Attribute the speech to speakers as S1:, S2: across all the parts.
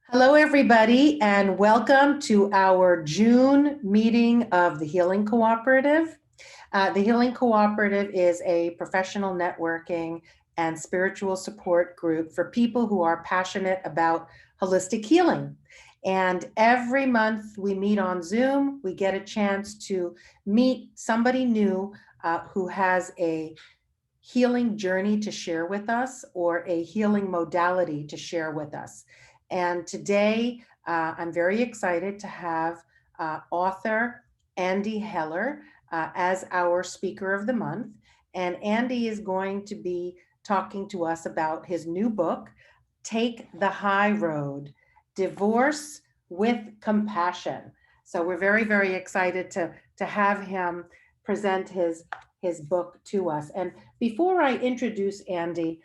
S1: Hello, everybody, and welcome to our June meeting of the Healing Cooperative. The Healing Cooperative is a professional networking and spiritual support group for people who are passionate about holistic healing. And every month we meet on Zoom, we get a chance to meet somebody new who has a healing journey to share with us or a healing modality to share with us. And today, I'm very excited to have author Andy Heller as our speaker of the month. And Andy is going to be talking to us about his new book, Take the High Road, Divorce with Compassion. So we're very, very excited to have him present his book to us. And before I introduce Andy,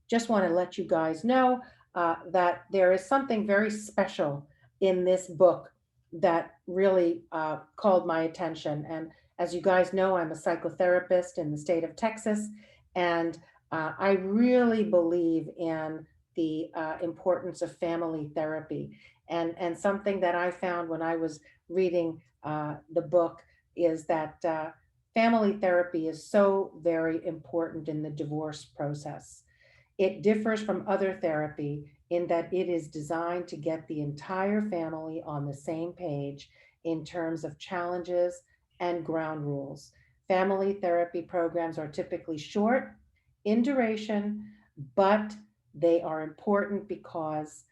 S1: just want to let you guys know that there is something very special in this book that really called my attention. And as you guys know, I'm a psychotherapist in the state of Texas, and I really believe in the importance of family therapy. And something that I found when I was reading the book is that family therapy is so very important in the divorce process. It differs from other therapy in that it is designed to get the entire family on the same page in terms of challenges and ground rules. Family therapy programs are typically short in duration, but they are important because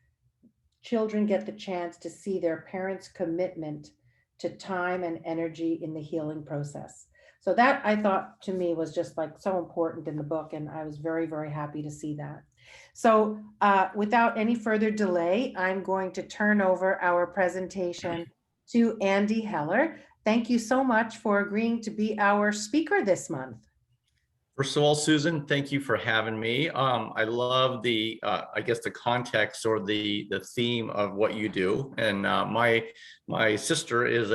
S1: children get the chance to see their parents' commitment to time and energy in the healing process. So that I thought to me was just like so important in the book, and I was very, very happy to see that. So without any further delay, I'm going to turn over our presentation to Andy Heller. Thank you so much for agreeing to be our speaker this month.
S2: First of all, Susan, thank you for having me. I love the, I guess, the context or the theme of what you do. And my sister is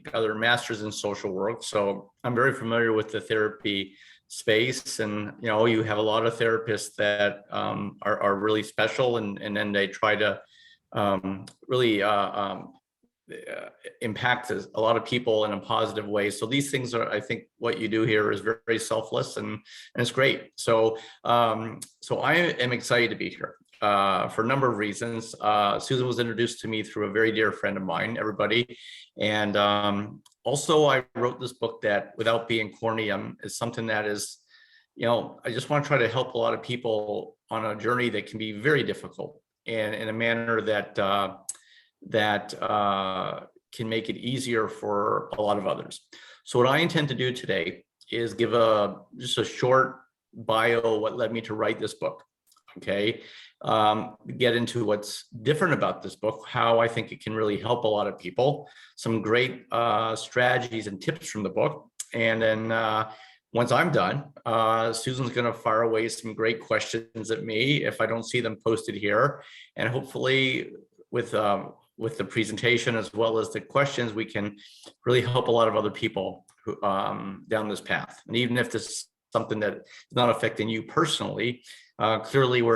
S2: got her master's in social work, so I'm very familiar with the therapy space. And you have a lot of therapists that are really special, and then they try to really impact a lot of people in a positive way. So these things are, I think what you do here is very, very selfless, and it's great. So so I am excited to be here for a number of reasons. Susan was introduced to me through a very dear friend of mine, everybody. And also I wrote this book that, without being corny, is something that is, I just want to try to help a lot of people on a journey that can be very difficult, and in a manner that can make it easier for a lot of others. So what I intend to do today is give just a short bio, what led me to write this book. Okay, get into what's different about this book, how I think it can really help a lot of people, some great strategies and tips from the book, and then once I'm done, Susan's going to fire away some great questions at me if I don't see them posted here, and hopefully with the presentation as well as the questions, we can really help a lot of other people who, down this path. And even if this is something that is not affecting you personally, clearly we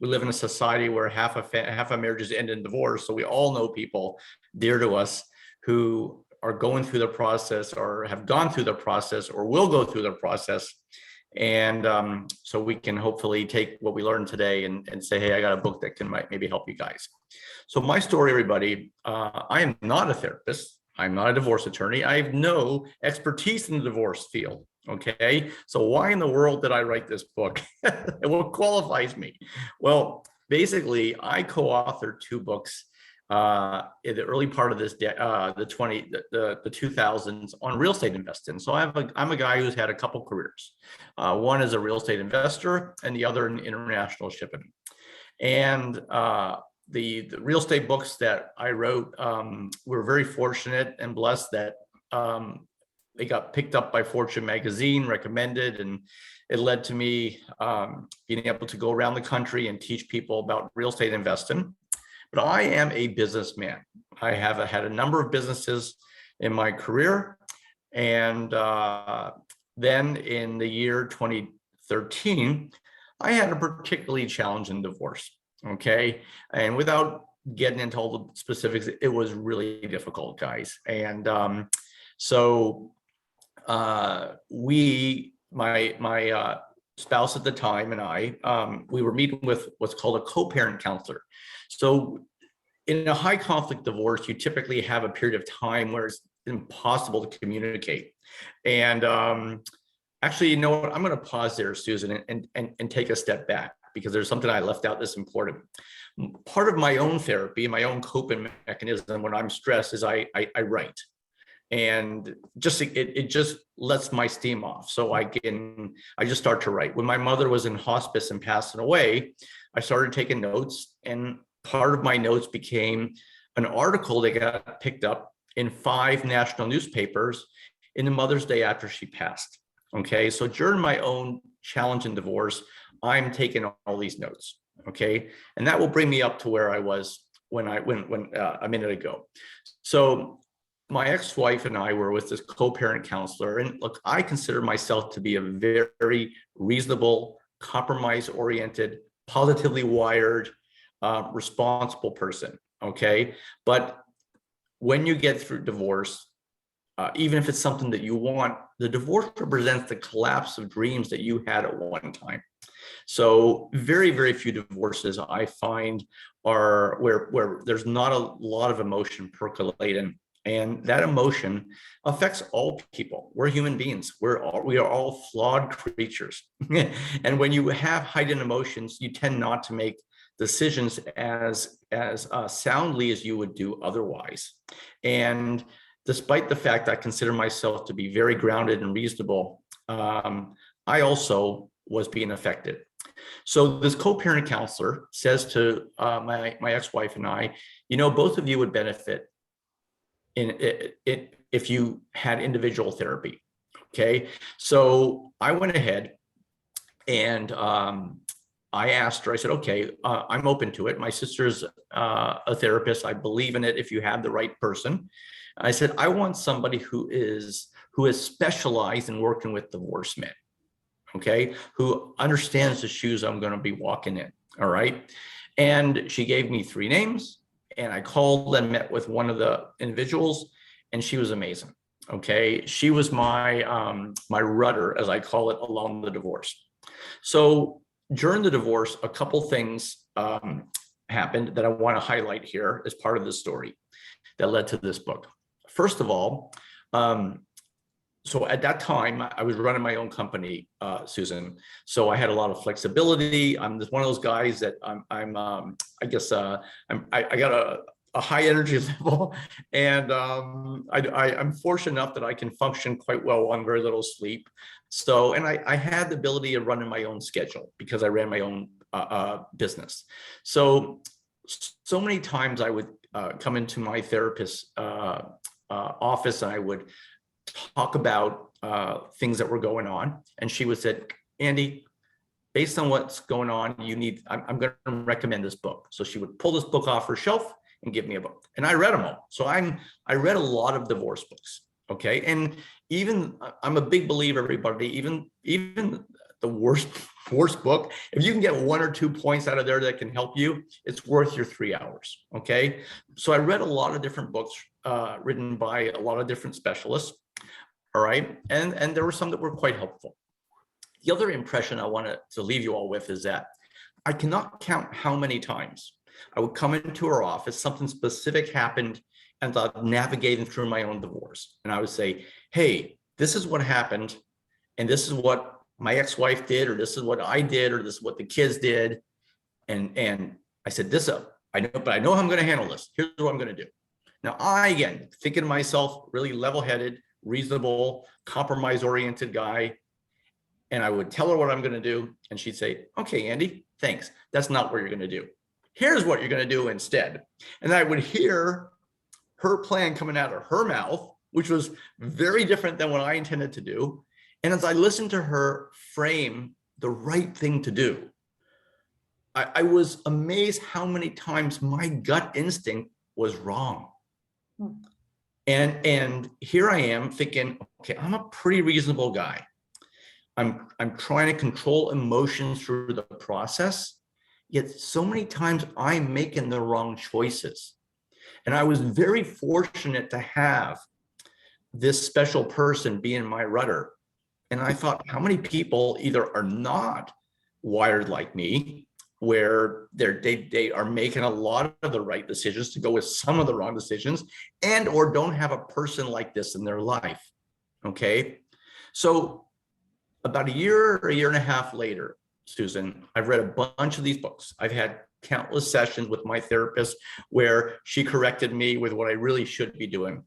S2: live in a society where half of marriages end in divorce. So we all know people dear to us who are going through the process, or have gone through the process, or will go through the process. And so we can hopefully take what we learned today and say, hey, I got a book that can maybe help you guys. So my story, everybody, I am not a therapist. I'm not a divorce attorney. I have no expertise in the divorce field. Okay, so why in the world did I write this book? And what qualifies me? Well, basically, I co-authored two books in the early part of this the 2000s on real estate investing. So I'm a guy who's had a couple careers. One is a real estate investor, and the other in international shipping. And the real estate books that I wrote, were very fortunate and blessed that they got picked up by Fortune magazine, recommended, and it led to me being able to go around the country and teach people about real estate investing. But I am a businessman. I have had a number of businesses in my career. And then in the year 2013, I had a particularly challenging divorce. Okay. And without getting into all the specifics, it was really difficult, guys. And so my spouse at the time and I, we were meeting with what's called a co-parent counselor. So in a high conflict divorce, you typically have a period of time where it's impossible to communicate. And actually, you know what? I'm going to pause there, Susan, and take a step back, because there's something I left out that's important. Part of my own therapy, my own coping mechanism when I'm stressed is I write. And just it just lets my steam off, so I just start to write. When my mother was in hospice and passing away, I started taking notes, and part of my notes became an article that got picked up in 5 national newspapers in the Mother's Day after she passed. Okay, so during my own challenge and divorce, I'm taking all these notes. Okay, and that will bring me up to where I was when a minute ago. So my ex-wife and I were with this co-parent counselor, and look, I consider myself to be a very reasonable, compromise-oriented, positively wired, responsible person. Okay, but when you get through divorce, even if it's something that you want, the divorce represents the collapse of dreams that you had at one time. So very few divorces I find are where there's not a lot of emotion percolating. And that emotion affects all people. We're human beings. We are all flawed creatures. And when you have heightened emotions, you tend not to make decisions as soundly as you would do otherwise. And despite the fact I consider myself to be very grounded and reasonable, I also was being affected. So this co-parent counselor says to my ex-wife and I, you know, both of you would benefit in it if you had individual therapy. Okay, so I went ahead and I asked her, I said, okay, I'm open to it. My sister's a therapist. I believe in it if you have the right person. I said, I want somebody who is specialized in working with divorced men, okay, who understands the shoes I'm going to be walking in. All right. And she gave me 3 names, and I called and met with one of the individuals, and she was amazing. Okay. She was my my rudder, as I call it, along the divorce. So during the divorce, a couple things happened that I want to highlight here as part of the story that led to this book. First of all, so at that time, I was running my own company, Susan. So I had a lot of flexibility. I'm just one of those guys that I guess I got a high energy level, and I'm fortunate enough that I can function quite well on very little sleep. So, and I had the ability of running my own schedule because I ran my own business. So many times I would come into my therapist's office, and I would talk about things that were going on, and she would say, Andy, based on what's going on, I'm going to recommend this book. So she would pull this book off her shelf and give me a book, and I read them all. So I read a lot of divorce books. Okay, and even I'm a big believer, everybody, even the worst book, if you can get 1 or 2 points out of there that can help you, it's worth your 3 hours. Okay, so I read a lot of different books written by a lot of different specialists. All right, and there were some that were quite helpful. The other impression I wanted to leave you all with is that I cannot count how many times I would come into her office, something specific happened, and navigating through my own divorce. And I would say, hey, this is what happened, and this is what my ex-wife did, or this is what I did, or this is what the kids did. And I said, I know how I'm going to handle this. Here's what I'm going to do. Now, again, thinking to myself, really level-headed, reasonable, compromise-oriented guy. And I would tell her what I'm going to do, and she'd say, okay, Andy, thanks. That's not what you're going to do. Here's what you're going to do instead. And I would hear her plan coming out of her mouth, which was very different than what I intended to do. And as I listened to her frame the right thing to do, I was amazed how many times my gut instinct was wrong. And here I am thinking, okay, I'm a pretty reasonable guy. I'm trying to control emotions through the process. Yet so many times I'm making the wrong choices. And I was very fortunate to have this special person be in my rudder. And I thought, how many people either are not wired like me, where they are making a lot of the right decisions to go with some of the wrong decisions, and or don't have a person like this in their life. Okay. So about a year or a year and a half later, Susan, I've read a bunch of these books. I've had countless sessions with my therapist where she corrected me with what I really should be doing.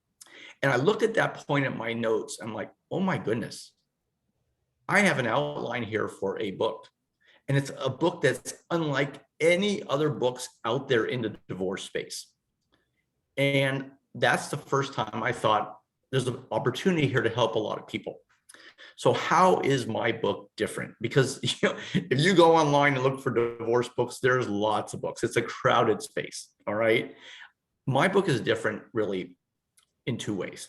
S2: And I looked at that point in my notes. I'm like, oh my goodness, I have an outline here for a book. And it's a book that's unlike any other books out there in the divorce space. And that's the first time I thought there's an opportunity here to help a lot of people. So how is my book different? Because if you go online and look for divorce books, there's lots of books. It's a crowded space. All right. My book is different really in two ways.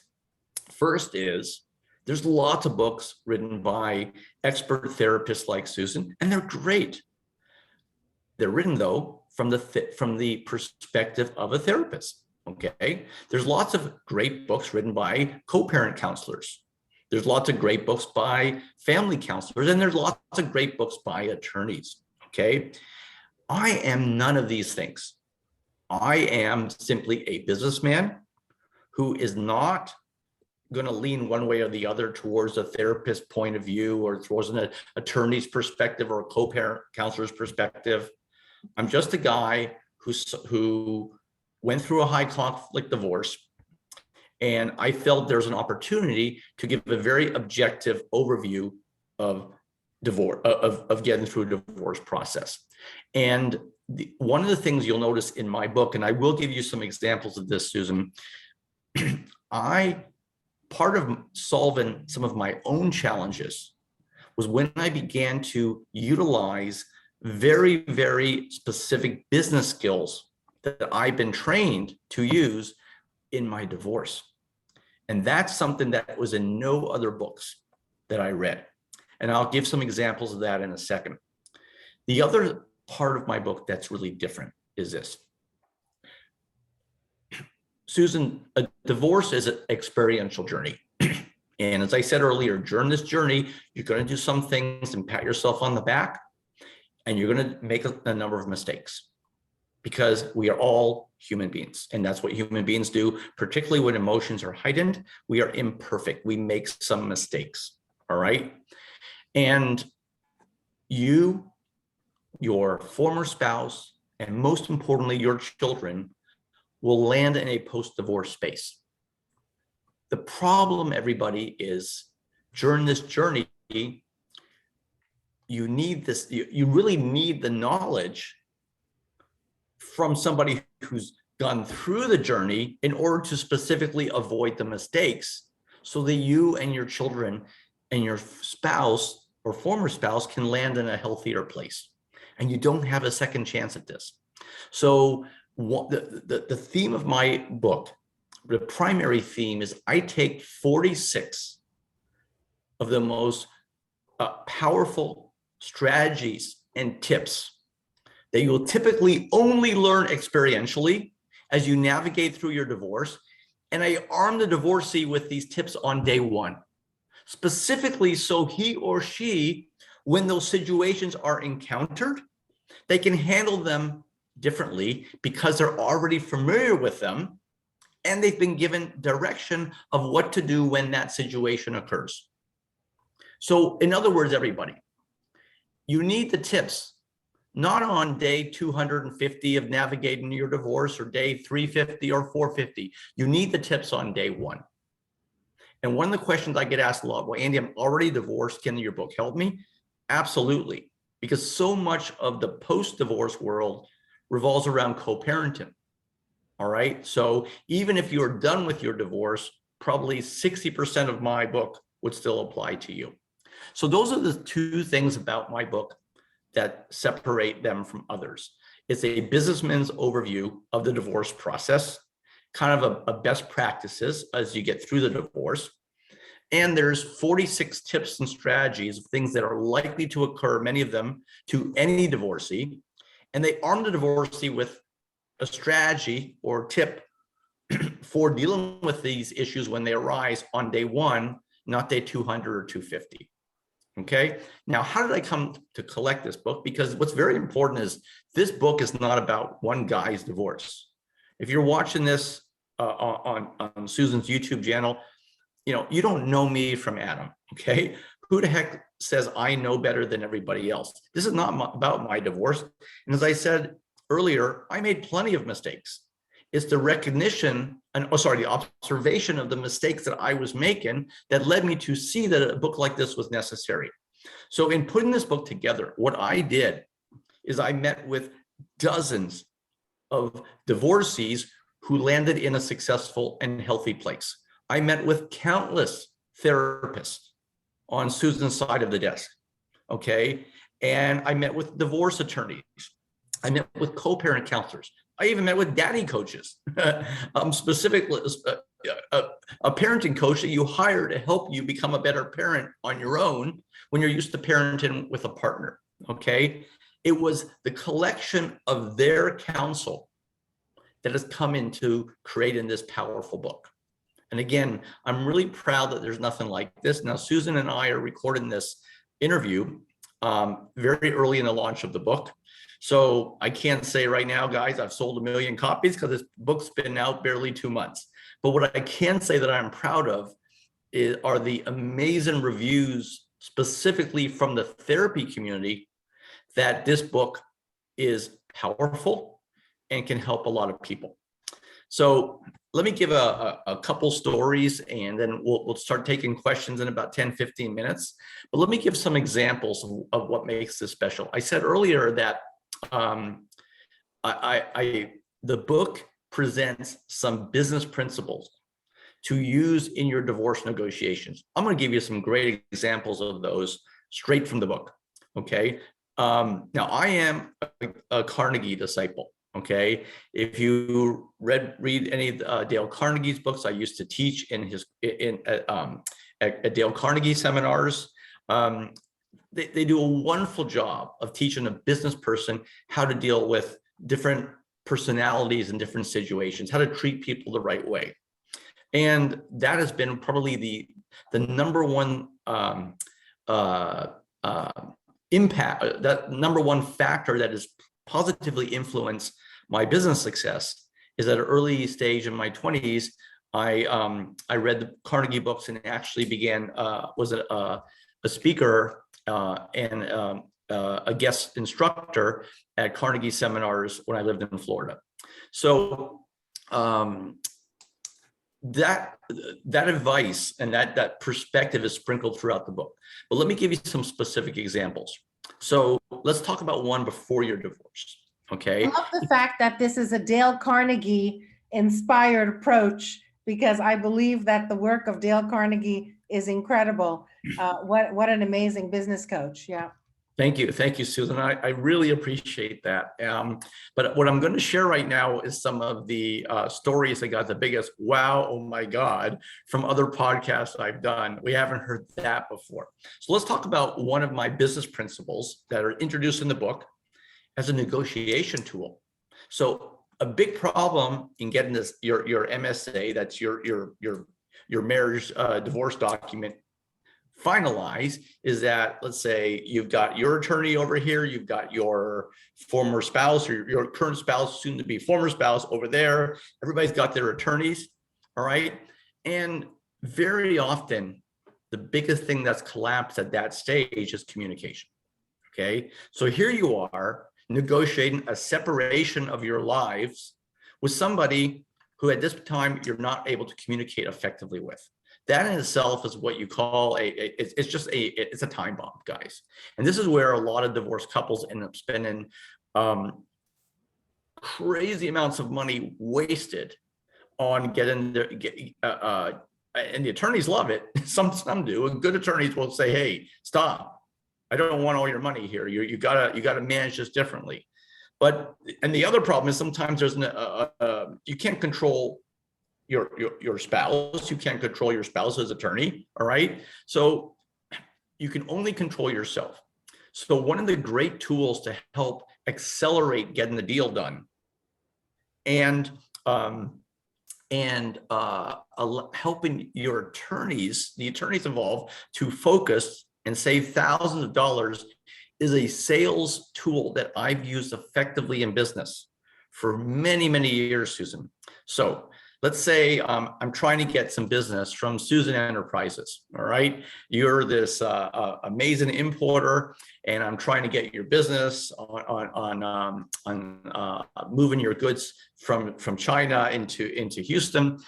S2: First is there's lots of books written by expert therapists like Susan, and they're great. They're written though from the perspective of a therapist. Okay. There's lots of great books written by co-parent counselors. There's lots of great books by family counselors, and there's lots of great books by attorneys. Okay. I am none of these things. I am simply a businessman who is not going to lean one way or the other towards a therapist point of view or towards an attorney's perspective or a co-parent counselor's perspective. I'm just a guy who went through a high conflict divorce, and I felt there's an opportunity to give a very objective overview of divorce, of getting through a divorce process. And one of the things you'll notice in my book, and I will give you some examples of this, Susan, part of solving some of my own challenges was when I began to utilize very, very specific business skills that I've been trained to use in my divorce. And that's something that was in no other books that I read. And I'll give some examples of that in a second. The other part of my book that's really different is this. Susan, a divorce is an experiential journey. And as I said earlier, during this journey, you're going to do some things and pat yourself on the back, and you're going to make a number of mistakes because we are all human beings. And that's what human beings do, particularly when emotions are heightened. We are imperfect. We make some mistakes. All right. And you, your former spouse, and most importantly, your children will land in a post-divorce space. The problem, everybody, is during this journey, you need this, you really need the knowledge from somebody who's gone through the journey in order to specifically avoid the mistakes so that you and your children and your spouse or former spouse can land in a healthier place. And you don't have a second chance at this. So the theme of my book, the primary theme is I take 46 of the most powerful strategies and tips that you will typically only learn experientially as you navigate through your divorce. And I arm the divorcee with these tips on day one, specifically so he or she, when those situations are encountered, they can handle them differently because they're already familiar with them and they've been given direction of what to do when that situation occurs. So in other words, everybody, you need the tips, not on day 250 of navigating your divorce or day 350 or 450. You need the tips on day one. And one of the questions I get asked a lot, well, Andy, I'm already divorced. Can your book help me? Absolutely. Because so much of the post-divorce world revolves around co-parenting. All right. So even if you're done with your divorce, probably 60% of my book would still apply to you. So those are the two things about my book that separate them from others. It's a businessman's overview of the divorce process, kind of a best practices as you get through the divorce. And there's 46 tips and strategies of things that are likely to occur, many of them to any divorcee. And they arm the divorcee with a strategy or tip for dealing with these issues when they arise on day one, not day 200 or 250. Okay. Now, how did I come to collect this book? Because what's very important is this book is not about one guy's divorce. If you're watching this on Susan's YouTube channel, you don't know me from Adam. Okay. Who the heck says I know better than everybody else? This is not about my divorce. And as I said earlier, I made plenty of mistakes. It's the recognition and the observation of the mistakes that I was making that led me to see that a book like this was necessary. So in putting this book together, what I did is I met with dozens of divorcees who landed in a successful and healthy place. I met with countless therapists on Susan's side of the desk, okay? And I met with divorce attorneys. I met with co-parent counselors. I even met with daddy coaches, specifically a parenting coach that you hire to help you become a better parent on your own when you're used to parenting with a partner, okay? It was the collection of their counsel that has come into creating this powerful book. And again, I'm really proud that there's nothing like this. Now, Susan and I are recording this interview very early in the launch of the book. So I can't say right now, guys, I've sold 1 million copies because this book's been out barely 2 months. But what I can say that I'm proud of are the amazing reviews, specifically from the therapy community, that this book is powerful and can help a lot of people. So let me give a couple stories, and then we'll start taking questions in about 10, 15 minutes. But let me give some examples of what makes this special. I said earlier that the book presents some business principles to use in your divorce negotiations. I'm going to give you some great examples of those straight from the book. Okay. Now I am a Carnegie disciple. Okay. If you read any of Dale Carnegie's books, I used to teach at Dale Carnegie seminars. They do a wonderful job of teaching a business person how to deal with different personalities in different situations, how to treat people the right way. And that has been probably the number one impact, that number one factor that has positively influenced my business success. Is at an early stage in my 20s, I read the Carnegie books and actually was a speaker and a guest instructor at Carnegie seminars when I lived in Florida. So that advice and that perspective is sprinkled throughout the book. But let me give you some specific examples. So let's talk about one before your divorce. Okay.
S1: I love the fact that this is a Dale Carnegie inspired approach, because I believe that the work of Dale Carnegie is incredible. What an amazing business coach. Yeah.
S2: Thank you, Susan. I really appreciate that. But what I'm going to share right now is some of the stories that got the biggest wow, oh my God, from other podcasts I've done. We haven't heard that before. So let's talk about one of my business principles that are introduced in the book as a negotiation tool. So a big problem in getting this your MSA, that's your marriage divorce document, finalized, is that, let's say you've got your attorney over here, you've got your former spouse or your current spouse, soon to be former spouse over there. Everybody's got their attorneys, all right? And very often, the biggest thing that's collapsed at that stage is communication, okay? So here you are negotiating a separation of your lives with somebody who at this time you're not able to communicate effectively with. That in itself is what you call it's a time bomb, guys. And this is where a lot of divorced couples end up spending crazy amounts of money wasted on getting and the attorneys love it. Some do, and good attorneys will say, "Hey, stop! I don't want all your money here. You gotta manage this differently." And the other problem is sometimes there's you can't control your spouse. You can't control your spouse's attorney. All right. So you can only control yourself. So one of the great tools to help accelerate getting the deal done, and helping your attorneys, the attorneys involved, to focus and save thousands of dollars is a sales tool that I've used effectively in business for many, many years, Susan. So let's say I'm trying to get some business from Susan Enterprises. All right, you're this amazing importer, and I'm trying to get your business on moving your goods from China into Houston.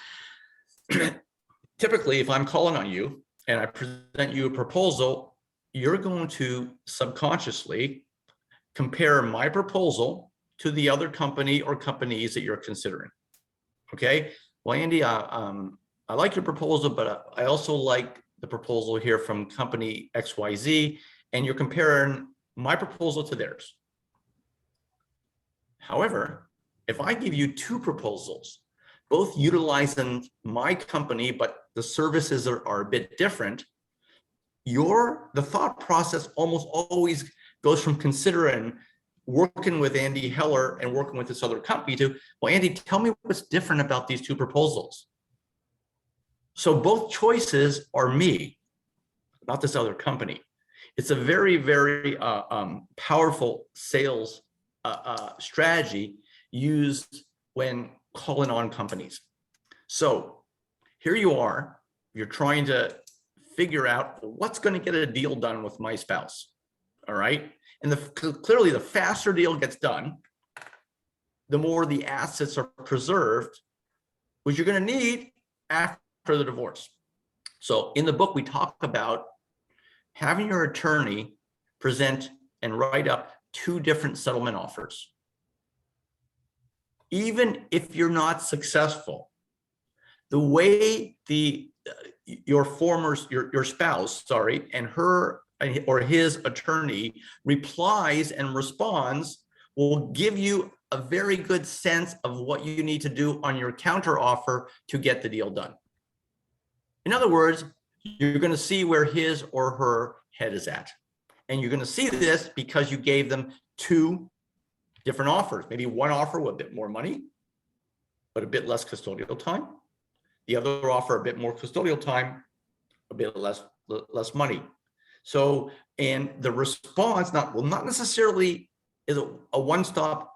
S2: Typically, if I'm calling on you and I present you a proposal, you're going to subconsciously compare my proposal to the other company or companies that you're considering. Okay, well, Andy, I like your proposal, but I also like the proposal here from company XYZ, and you're comparing my proposal to theirs. However, if I give you two proposals, both utilizing my company, but the services are a bit different, the thought process almost always goes from considering working with Andy Heller and working with this other company to, well, Andy, tell me what's different about these two proposals. So both choices are me, not this other company. It's a very, very powerful sales strategy used when calling on companies. So here you are, you're trying to figure out what's going to get a deal done with my spouse. All right. And clearly the faster deal gets done, the more the assets are preserved, which you're going to need after the divorce. So in the book, we talk about having your attorney present and write up two different settlement offers. Even if you're not successful, the way your spouse, and her or his attorney replies and responds will give you a very good sense of what you need to do on your counter offer to get the deal done. In other words, you're going to see where his or her head is at. And you're going to see this because you gave them two different offers. Maybe one offer with a bit more money, but a bit less custodial time. The other offer, a bit more custodial time, a bit less money. So, and the response not necessarily is a one-stop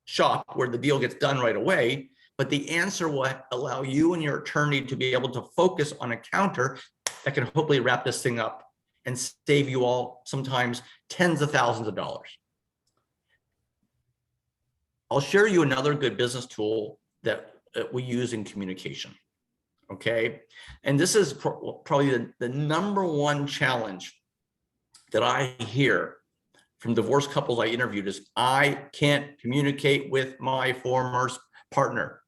S2: shop where the deal gets done right away, but the answer will allow you and your attorney to be able to focus on a counter that can hopefully wrap this thing up and save you all sometimes tens of thousands of dollars. I'll share you another good business tool that we use in communication. Okay, and this is probably the number one challenge that I hear from divorced couples I interviewed is I can't communicate with my former partner.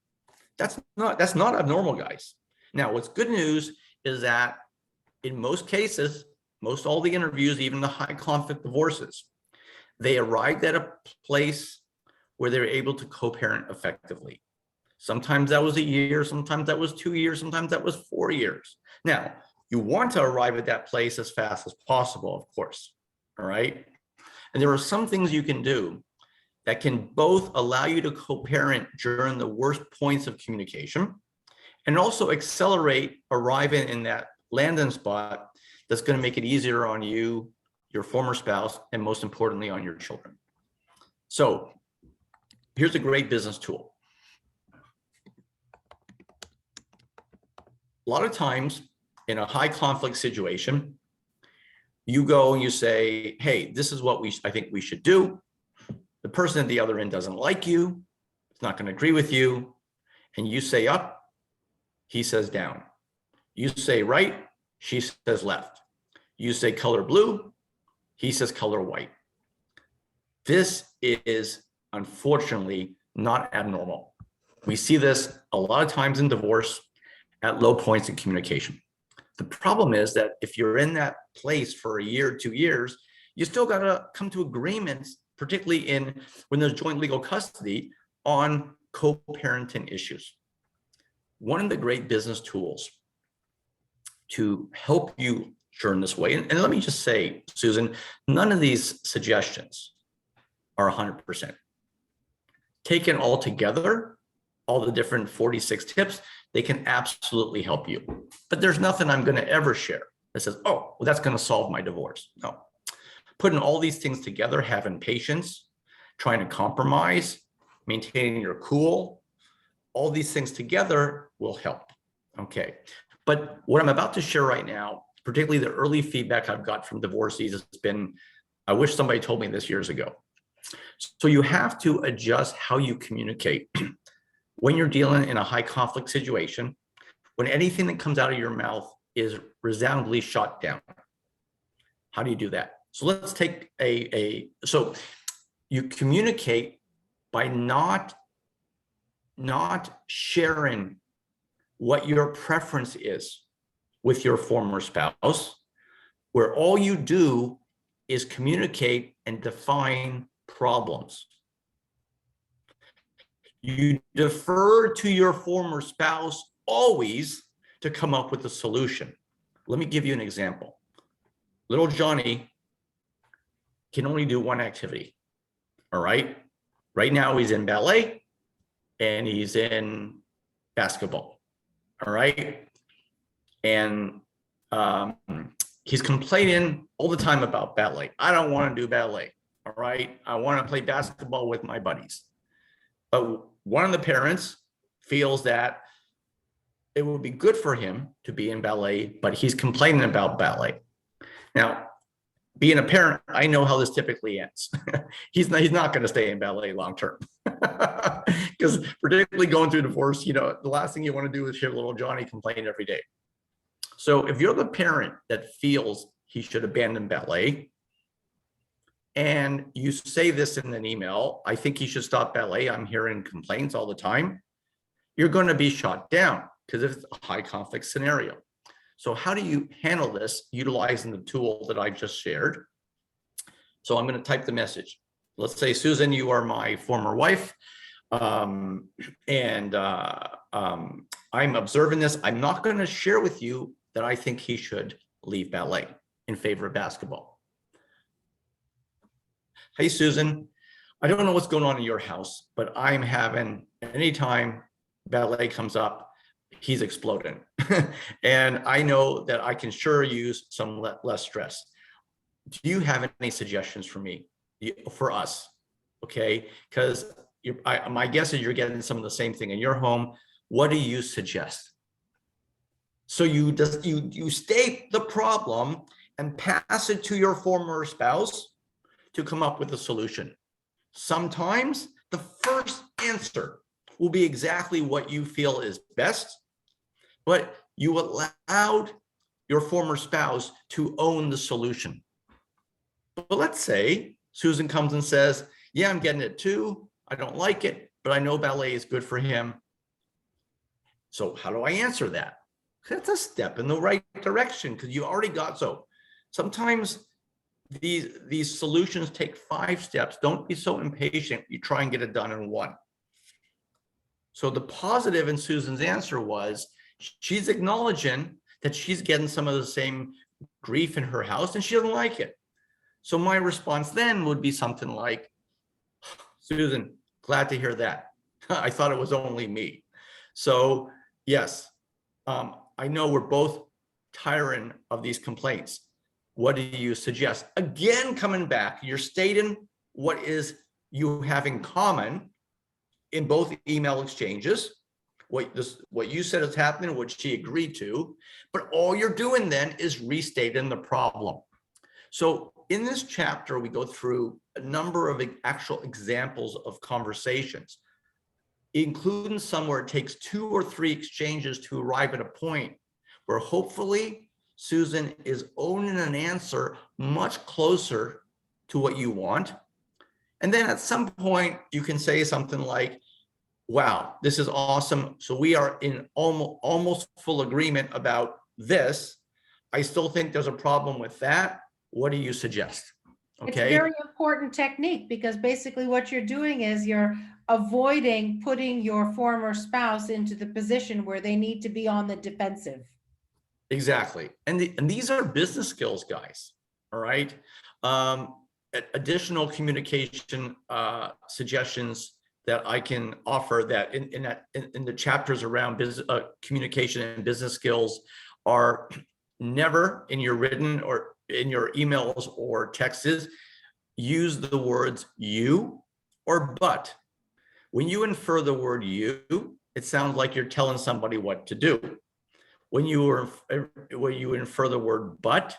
S2: That's not abnormal, guys. Now, what's good news is that in most cases, most all the interviews, even the high conflict divorces, they arrived at a place where they were able to co-parent effectively. Sometimes that was a year, sometimes that was 2 years, sometimes that was 4 years. Now, you want to arrive at that place as fast as possible, of course, all right? And there are some things you can do that can both allow you to co-parent during the worst points of communication and also accelerate arriving in that landing spot that's going to make it easier on you, your former spouse, and most importantly, on your children. So here's a great business tool. A lot of times in a high conflict situation, you go and you say, hey, this is what I think we should do. The person at the other end doesn't like you. It's not going to agree with you. And you say up, he says down. You say right, she says left. You say color blue, he says color white. This is unfortunately not abnormal. We see this a lot of times in divorce at low points in communication. The problem is that if you're in that place for a year, 2 years, you still got to come to agreements, particularly when there's joint legal custody, on co-parenting issues. One of the great business tools to help you during this way, and let me just say, Susan, none of these suggestions are 100%. Taken all together, all the different 46 tips, they can absolutely help you. But there's nothing I'm going to ever share that says, oh, well, that's going to solve my divorce. No. Putting all these things together, having patience, trying to compromise, maintaining your cool, all these things together will help. Okay. But what I'm about to share right now, particularly the early feedback I've got from divorcees, has been, I wish somebody told me this years ago. So you have to adjust how you communicate when you're dealing in a high conflict situation, when anything that comes out of your mouth is resoundingly shot down. How do you do that? So let's take so you communicate by not sharing what your preference is with your former spouse, where all you do is communicate and define problems. You defer to your former spouse always to come up with a solution. Let me give you an example. Little Johnny can only do one activity. All right. Right now he's in ballet and he's in basketball. All right. And he's complaining all the time about ballet. I don't want to do ballet. All right. I want to play basketball with my buddies. But one of the parents feels that it would be good for him to be in ballet, but he's complaining about ballet. Now, being a parent, I know how this typically ends. He's not going to stay in ballet long term. Because particularly going through divorce, the last thing you want to do is hear little Johnny complain every day. So if you're the parent that feels he should abandon ballet, and you say this in an email, I think he should stop ballet, I'm hearing complaints all the time, you're going to be shot down because it's a high conflict scenario. So how do you handle this utilizing the tool that I just shared? So I'm going to type the message. Let's say, Susan, you are my former wife, and I'm observing this. I'm not going to share with you that I think he should leave ballet in favor of basketball. Hey, Susan, I don't know what's going on in your house, but I'm having, anytime ballet comes up, he's exploding. And I know that I can sure use some less stress. Do you have any suggestions for me, for us? Okay, because my guess is you're getting some of the same thing in your home. What do you suggest? So you state the problem and pass it to your former spouse to come up with a solution. Sometimes the first answer will be exactly what you feel is best, but you allowed your former spouse to own the solution. But let's say Susan comes and says, yeah, I'm getting it too. I don't like it, but I know ballet is good for him. So how do I answer that? That's a step in the right direction because you already got, so sometimes these solutions take 5 steps. Don't be so impatient. You try and get it done in 1. So the positive in Susan's answer was she's acknowledging that she's getting some of the same grief in her house and she doesn't like it. So my response then would be something like, Susan, glad to hear that. I thought it was only me. So yes, I know we're both tiring of these complaints. What do you suggest? Again, coming back, you're stating what is you have in common in both email exchanges, what you said is happening, what she agreed to, but all you're doing then is restating the problem. So in this chapter, we go through a number of actual examples of conversations, including some where it takes 2 or 3 exchanges to arrive at a point where hopefully Susan is owning an answer much closer to what you want. And then at some point you can say something like, wow, this is awesome. So we are in almost full agreement about this. I still think there's a problem with that. What do you suggest? Okay.
S1: It's a very important technique because basically what you're doing is you're avoiding putting your former spouse into the position where they need to be on the defensive.
S2: Exactly. And these are business skills, guys. All right. additional communication suggestions that I can offer that in the chapters around business communication and business skills are never in your written or in your emails or texts use the words you or but. When you infer the word you, it sounds like you're telling somebody what to do. When you infer the word but,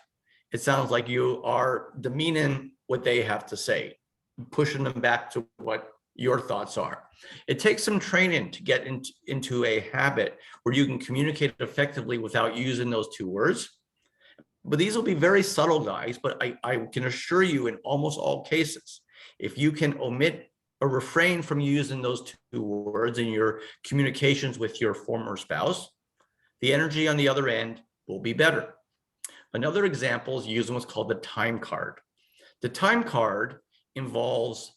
S2: it sounds like you are demeaning what they have to say, pushing them back to what your thoughts are. It takes some training to get into a habit where you can communicate effectively without using those two words. But these will be very subtle, guys, but I can assure you in almost all cases, if you can omit or refrain from using those two words in your communications with your former spouse, the energy on the other end will be better. Another example is using what's called the time card. The time card involves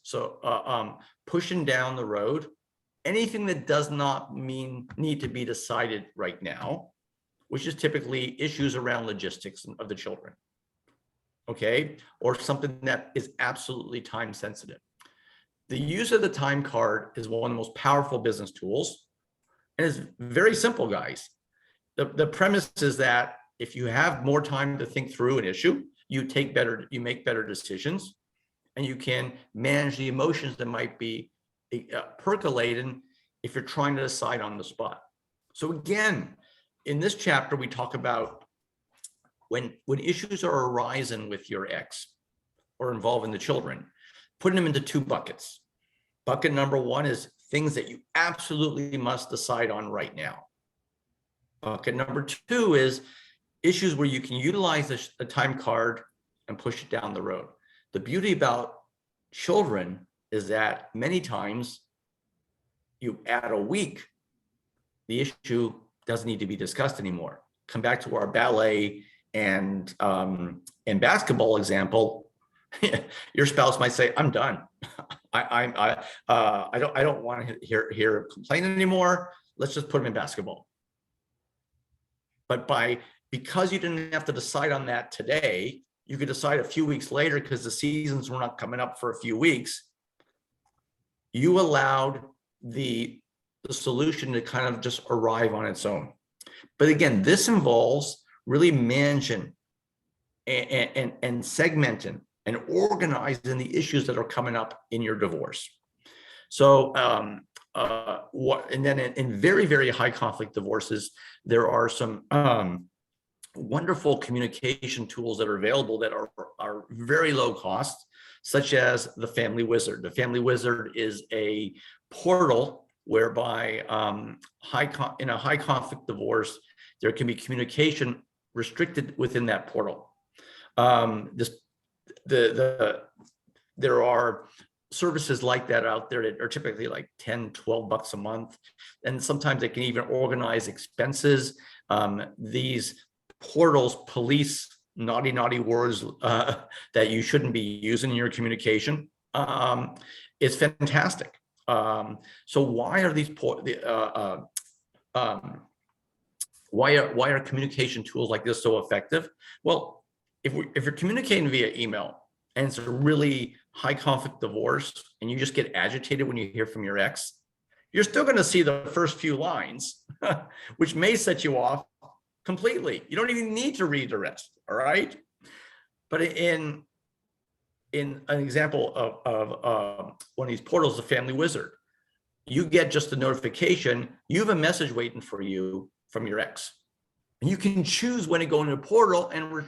S2: pushing down the road anything that does not need to be decided right now, which is typically issues around logistics of the children, okay? Or something that is absolutely time sensitive. The use of the time card is one of the most powerful business tools, and it's very simple, guys. The premise is that if you have more time to think through an issue, you make better decisions, and you can manage the emotions that might be percolating if you're trying to decide on the spot. So again, in this chapter, we talk about when issues are arising with your ex or involving the children, putting them into two buckets. Bucket number one is things that you absolutely must decide on right now. Bucket number two is issues where you can utilize a time card and push it down the road. The beauty about children is that many times you add a week, the issue doesn't need to be discussed anymore. Come back to our ballet and basketball example. Your spouse might say, "I'm done. I don't want to hear complain anymore. Let's just put him in basketball." But because you didn't have to decide on that today, you could decide a few weeks later because the seasons were not coming up for a few weeks. You allowed the solution to kind of just arrive on its own. But again, this involves really managing and segmenting and organizing the issues that are coming up in your divorce. So and then in very, very high conflict divorces, there are some wonderful communication tools that are available that are very low cost, such as the Family Wizard. The Family Wizard is a portal whereby in a high conflict divorce, there can be communication restricted within that portal. There are services like that out there that are typically like 10, 12 bucks a month. And sometimes they can even organize expenses. These portals police naughty words that you shouldn't be using in your communication. It's fantastic. So why are these why are communication tools like this so effective? Well, if you're communicating via email and it's a really high conflict divorce and you just get agitated when you hear from your ex, you're still going to see the first few lines, which may set you off completely. You don't even need to read the rest. All right. But in an example of one of these portals, the Family Wizard, you get just a notification. You have a message waiting for you from your ex. And you can choose when to go into the portal and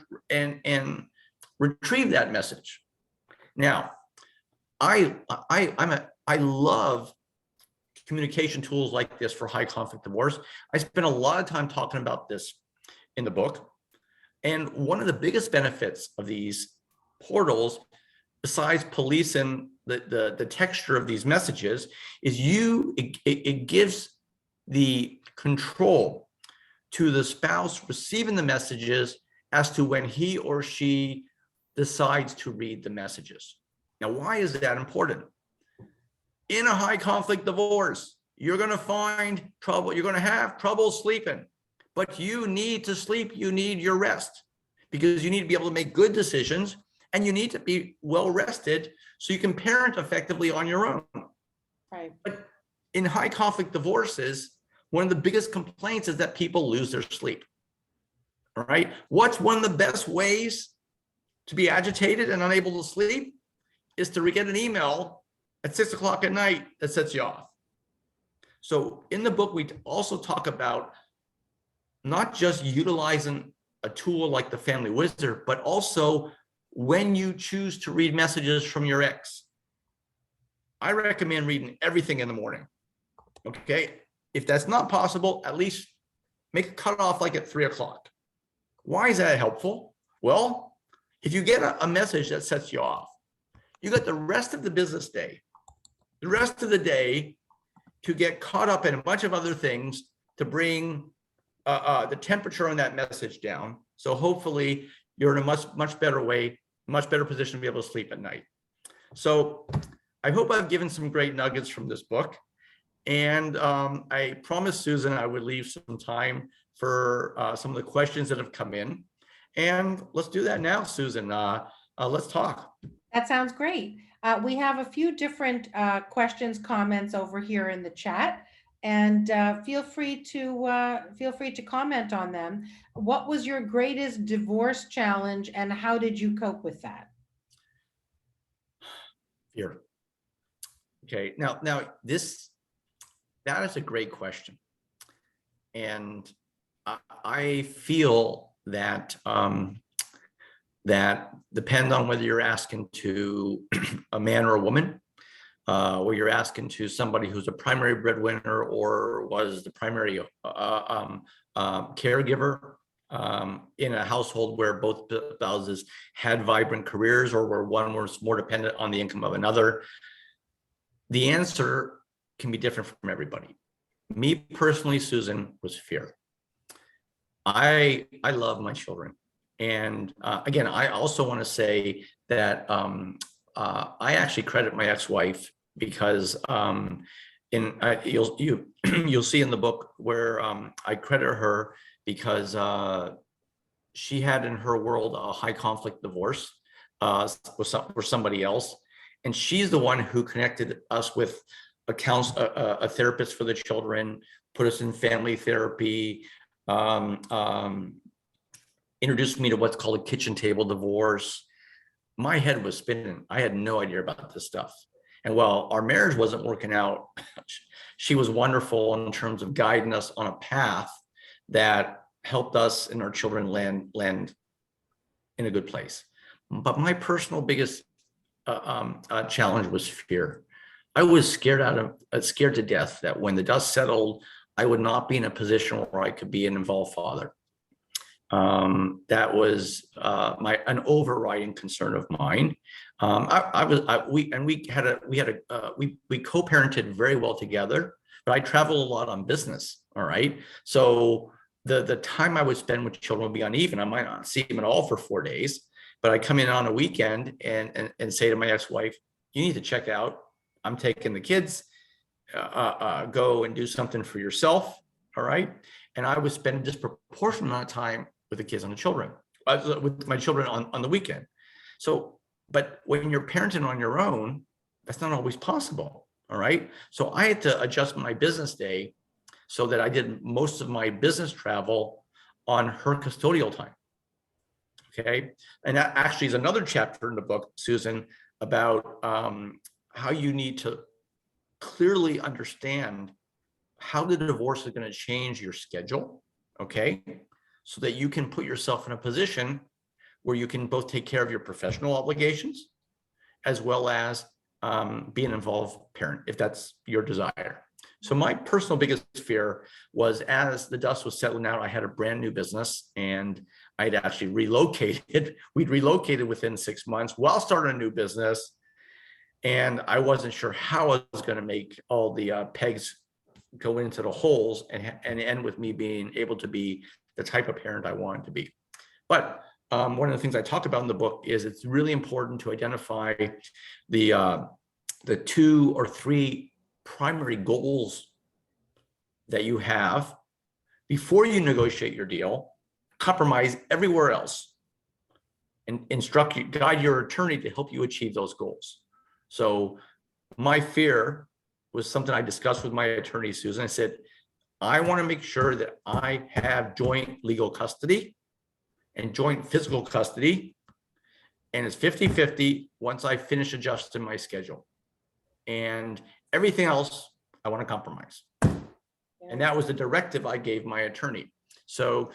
S2: retrieve that message. Now, I love communication tools like this for high conflict divorce. I spent a lot of time talking about this in the book. And one of the biggest benefits of these portals, besides policing the texture of these messages, is it gives the control to the spouse receiving the messages as to when he or she decides to read the messages. Now, why is that important? In a high conflict divorce, you're going to find trouble. You're going to have trouble sleeping, but you need to sleep. You need your rest because you need to be able to make good decisions and you need to be well rested so you can parent effectively on your own.
S1: Right.
S2: But in high conflict divorces, one of the biggest complaints is that people lose their sleep. All right. What's one of the best ways to be agitated and unable to sleep? Is to get an email at 6 o'clock at night that sets you off. So in the book, we also talk about not just utilizing a tool like the Family Wizard, but also when you choose to read messages from your ex. I recommend reading everything in the morning. Okay. If that's not possible, at least make a cutoff like at 3 o'clock. Why is that helpful? Well, if you get a message that sets you off, you got the rest of the business day, the rest of the day to get caught up in a bunch of other things to bring the temperature on that message down. So hopefully you're in a much better way, much better position to be able to sleep at night. So I hope I've given some great nuggets from this book. And I promised Susan I would leave some time for some of the questions that have come in. And let's do that now, Susan. Let's talk.
S1: That sounds great. We have a few different questions, comments over here in the chat, and feel free to comment on them. What was your greatest divorce challenge, and how did you cope with that?
S2: Fear. Okay. Now that is a great question, and I feel that that depend on whether you're asking to a man or a woman, or you're asking to somebody who's a primary breadwinner or was the primary caregiver in a household where both spouses had vibrant careers or where one was more dependent on the income of another. The answer can be different from everybody. Me personally, Susan, was fear. I love my children. And again, I also want to say that I actually credit my ex-wife because you'll see in the book where I credit her because she had in her world a high conflict divorce with somebody else, and she's the one who connected us with a therapist for the children, put us in family therapy. Introduced me to what's called a kitchen table divorce. My head was spinning. I had no idea about this stuff. And while our marriage wasn't working out, she was wonderful in terms of guiding us on a path that helped us and our children land in a good place. But my personal biggest challenge was fear. I was scared to death that when the dust settled, I would not be in a position where I could be an involved father. That was an overriding concern of mine. We co-parented very well together, but I travel a lot on business. All right, so the time I would spend with children would be uneven. I might not see them at all for 4 days, but I come in on a weekend and say to my ex-wife, "You need to check out. I'm taking the kids. Go and do something for yourself." All right, and I would spend a disproportionate amount of time with the kids and the children, with my children on the weekend. So, but when you're parenting on your own, that's not always possible. All right. So I had to adjust my business day so that I did most of my business travel on her custodial time. Okay. And that actually is another chapter in the book, Susan, about how you need to clearly understand how the divorce is going to change your schedule. Okay. So that you can put yourself in a position where you can both take care of your professional obligations as well as be an involved parent, if that's your desire. So my personal biggest fear was, as the dust was settling out, I had a brand new business and I'd actually relocated. We'd relocated within 6 months while starting a new business. And I wasn't sure how I was going to make all the pegs go into the holes and end with me being able to be the type of parent I wanted to be. But one of the things I talk about in the book is it's really important to identify the 2 or 3 primary goals that you have before you negotiate your deal, compromise everywhere else. and instruct you, guide your attorney to help you achieve those goals. So my fear was something I discussed with my attorney, Susan. I said, I want to make sure that I have joint legal custody and joint physical custody. And it's 50-50 once I finish adjusting my schedule. And everything else, I want to compromise. And that was the directive I gave my attorney. So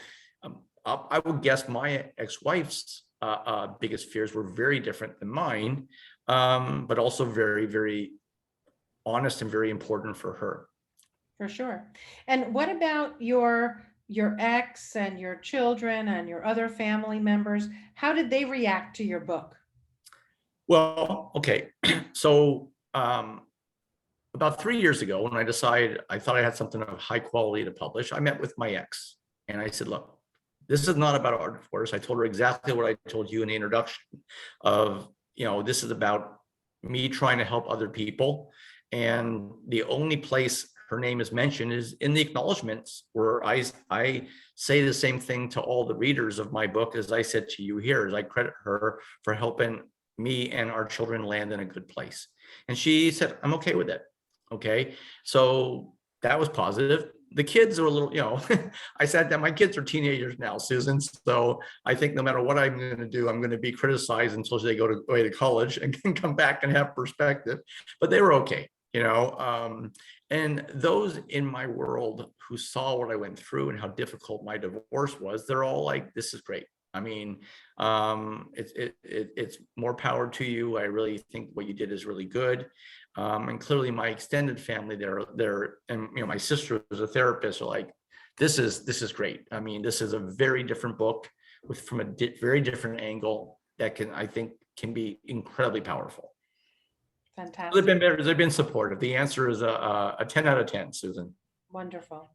S2: I would guess my ex-wife's biggest fears were very different than mine, but also very, very honest and very important for her.
S1: For sure. And what about your ex and your children and your other family members? How did they react to your book?
S2: Well, okay. So about 3 years ago, when I decided I thought I had something of high quality to publish, I met with my ex and I said, look, this is not about our divorce. I told her exactly what I told you in the introduction of, this is about me trying to help other people. And the only place her name is mentioned is in the acknowledgments, where I say the same thing to all the readers of my book as I said to you here, as I credit her for helping me and our children land in a good place. And she said, I'm okay with it. Okay. So that was positive. The kids are a little, I said that my kids are teenagers now, Susan. So I think no matter what I'm going to do, I'm going to be criticized until they go away to college and can come back and have perspective. But they were okay, and those in my world who saw what I went through and how difficult my divorce was, they're all like, this is great. I mean, it's more power to you. I really think what you did is really good. And clearly my extended family and my sister was a therapist, are like, this is great. I mean, this is a very different book from a very different angle that I think can be incredibly powerful.
S1: Fantastic.
S2: They've been supportive. The answer is a 10 out of 10, Susan.
S1: Wonderful.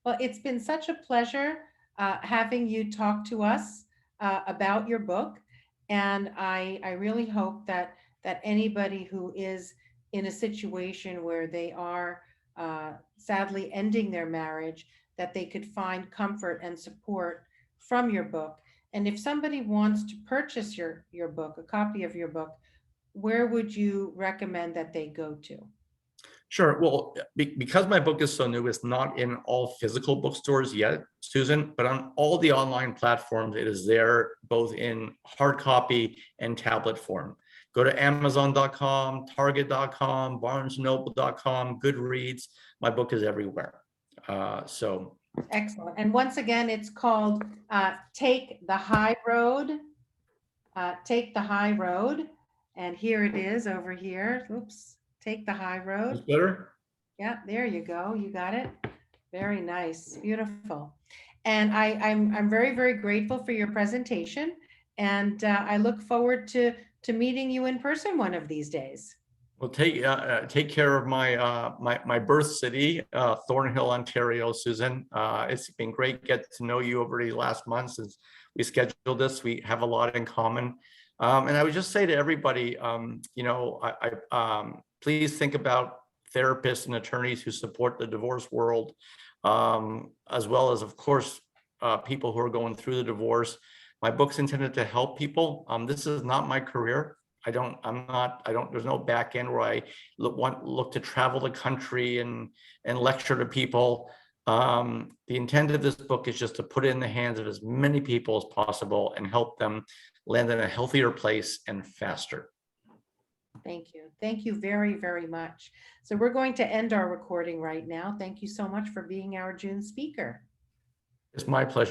S1: Well, it's been such a pleasure having you talk to us about your book. And I really hope that anybody who is in a situation where they are sadly ending their marriage, that they could find comfort and support from your book. And if somebody wants to purchase your book, a copy of your book, where would you recommend that they go to?
S2: Sure. Well, because my book is so new, it's not in all physical bookstores yet, Susan, but on all the online platforms, it is there both in hard copy and tablet form. Go to Amazon.com, Target.com, BarnesandNoble.com, Goodreads. My book is everywhere. So
S1: excellent. And once again, it's called Take the High Road. Take the High Road. And here it is over here. Oops. Take the High Road.
S2: Better?
S1: Yeah, there you go. You got it. Very nice. Beautiful. And I'm very, very grateful for your presentation. And I look forward to meeting you in person one of these days.
S2: Well, take care of my birth city, Thornhill, Ontario, Susan. It's been great getting to know you over the last month since we scheduled this. We have a lot in common. And I would just say to everybody, please think about therapists and attorneys who support the divorce world, as well as, of course, people who are going through the divorce. My book's intended to help people. This is not my career. There's no back end where I look to travel the country and lecture to people. The intent of this book is just to put it in the hands of as many people as possible and help them land in a healthier place and faster.
S1: Thank you. Thank you very, very much. So we're going to end our recording right now. Thank you so much for being our June speaker.
S2: It's my pleasure.